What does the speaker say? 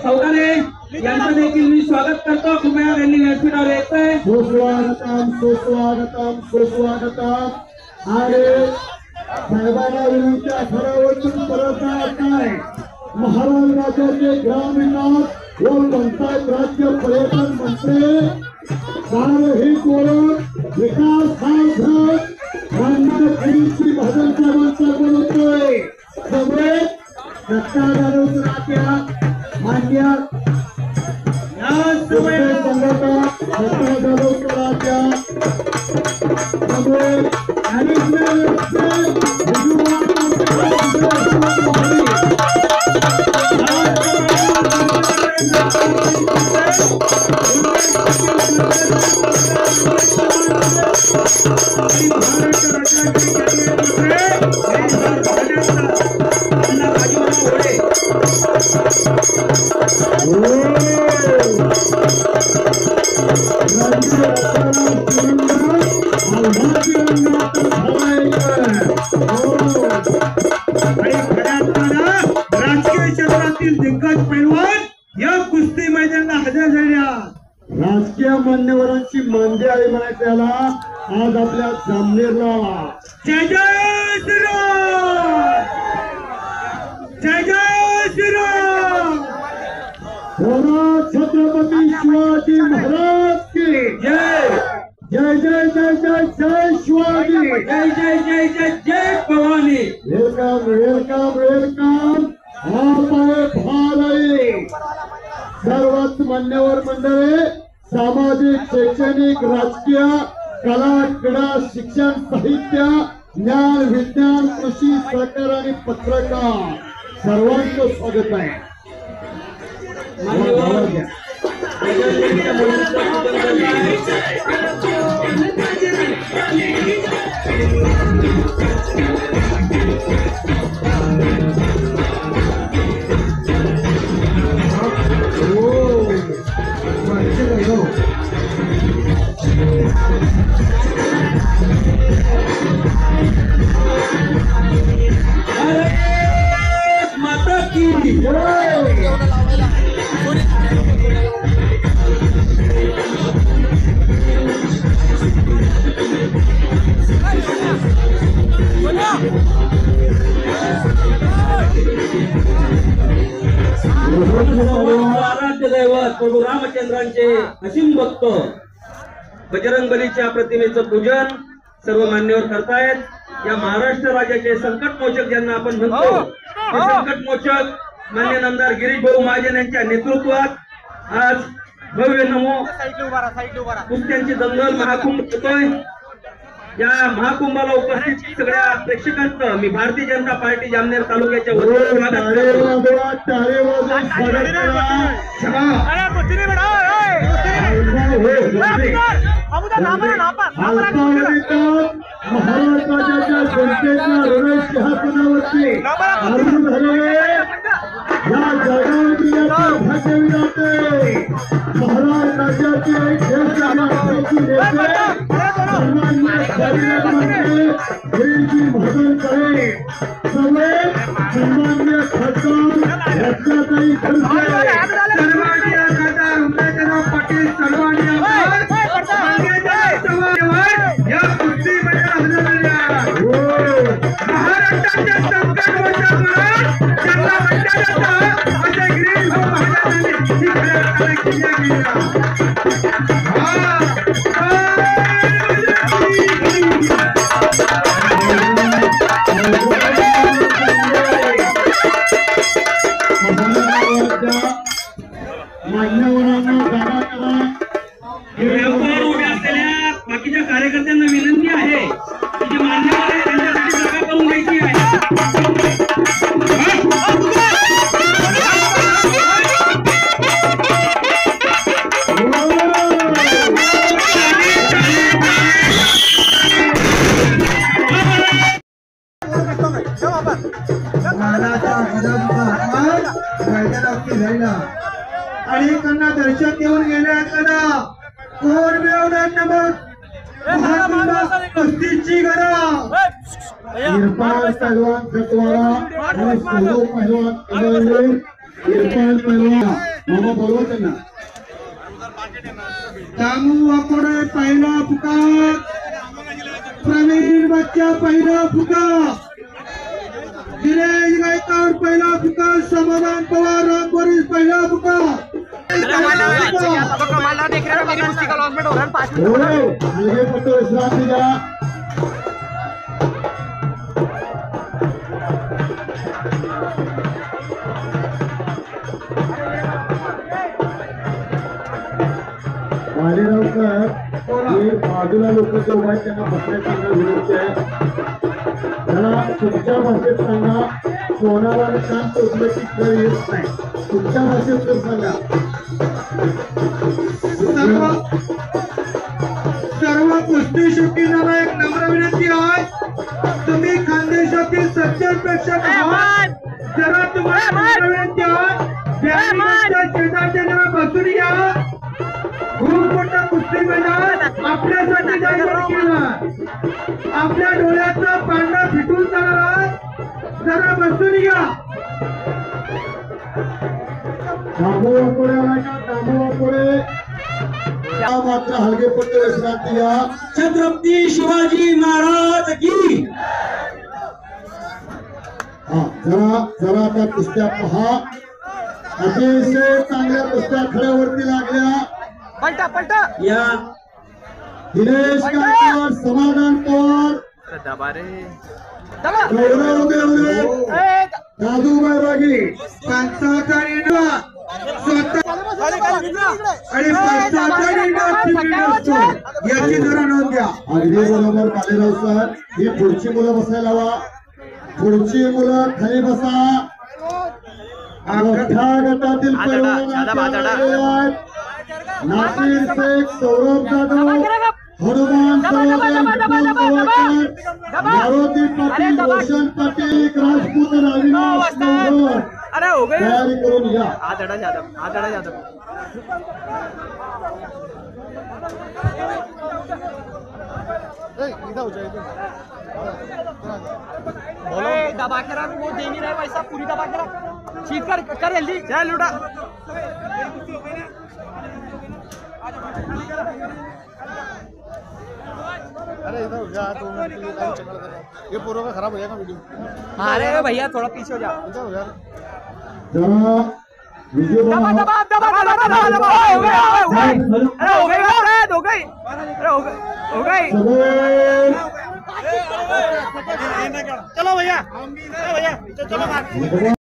चौघाने यांचं देखील मी स्वागत करतो। कृपया यांनी व्यासपीठावर यायचंय। सुस्वागतम आणि साहेबांना विनंती ठरावातून परत नाही महाराष्ट्र राज्याचे ग्रामविकास व पंचायत राज्य पर्यटन मंत्री ही कोरण विकास मान्य भजन साहेबांचा बोलतोय सगळे सत्ताधाऱ्या मान्य राजकीय क्षेत्रातील दिग्गज पैलवान या कुस्ती मैदानाला हजर झाल्या। राजकीय मान्यवरांची मांदी आहे म्हणायचं याला आज आपल्या जामनेरला। जय जय श्रीराम, जय जय श्रीराम, छत्रपती शिवाजी महाराज की जय। जय जय जय जय जय शिवाजी, जय जय जय जय जय भवानी। Welcome welcome welcome. सर्वच मान्यवर मंडळी सामाजिक शैक्षणिक राजकीय कला क्रीडा शिक्षण साहित्य ज्ञान विज्ञान कृषी सहकार आणि पत्रकार सर्वांचं स्वागत आहे। माता की आराध्य दैवत प्रभू रामचंद्रांचे असीम भक्त बजरंगबलीच्या प्रतिमेचं पूजन सर्व मान्यवर करतायत। या महाराष्ट्र राज्याचे संकटमोचक ज्यांना आपण म्हणतो ते संकटमोचक मान्य नामदार गिरीश भाऊ महाजन यांच्या नेतृत्वात आज भव्य नमो कुस्त्यांची दंगल महाकुंभ होतोय। या महाकुंभाला उपस्थित सगळ्या प्रेक्षकांचं मी भारतीय जनता पार्टी जामनेर तालुक्याच्या वतीने भजन करे सगळे सन्मान्य पाटील सर्वांनी या कुस्ती महाराष्ट्राच्या संकटमोचक ज्यांना म्हणता जातं असे गिरीश भाऊ महाजनांनी बाकीच्या कार्यकर्त्यांना विनंती आहे की जे मान्यवर आहे त्यांच्यासाठी जागा करून द्यायची आहे। आणि त्यांना दर्शन देऊन गेल्या कोण मिळवणार नमक कुस्तीची गरज इरफान पहलवान खतवाड़ा और सोलो पहलवान इरफान पहलवान दामू वाकोडे पहिला पुकार, प्रवीण बच्चा पहिला पुकार, दिनेश गायकवाड पहिला पुकार, समाधान पवार रामपुरी पहिला पुकार। मालेगावकर हे बाजूला लोक जे उभा आहेत त्यांना बसण्याची विनंती आहे। त्याला तुमच्या भाषेत सांगा, कोणाला काम टोचलं की कर येत नाही, तुमच्या भाषेत तर सांगा। सर्व कुस्ती शौकीनांना एक नम्र विनंती आहे, तुम्ही खानदेशातील सज्जन प्रेक्षक आहात, जरा तुम्हाला नम्र विनंती आहे, शेजारच्या जरा बसून या। खूप मोठा कुस्ती मैदान आपल्यासाठी तयार केला, आपल्या डोळ्याचा पांढरा फिटून जाणार, जरा बसून या। दामू वाकोडे आला का? दामू वाकोडे मात्र हलगे पट्टे विश्रांती या। छत्रपती शिवाजी महाराज की। हा जरा त्या कुस्त्या पहा, अतिशय चांगल्या कुस्त्या खड्यावरती लागल्या। या दिनेश गायकवाड, समाधान पवार, गौरव देवरे, दादू बैरागी पंचाचा निर्णय स्वतः आणि पंचाचा निर्णय असतो, याची जरा नोंद घ्या। अगदी बरोबर कालेराव सर, ही पुढची मुलं बसायला हवा, पुढची मुलं खाली बसा। मोठ्या गटातील पैलवान नासिर शेख, सौरभ जाधव, हनुमान मारुती पाटील, रोशन पाटील, राजपूत, अविनाश नवघर तयारी करून या। दबा के रख, वो दे नहीं रहे पैसा, पूरी दबा के रख, चीज कर जल्दी, चल लुटा। अरे इधर जा, 2 मिनट के लिए टाइम चल रहा है, ये पूरा का खराब हो जाएगा वीडियो। अरे भैया थोड़ा पीछे हो जा। इधर हो यार, जरा वीडियो दबा बनाओ। दबा दबा दबा दबा दबा, हो गई, अरे हो गई, हो गई। सबूत चलो भैया, चलो भैया, चलो।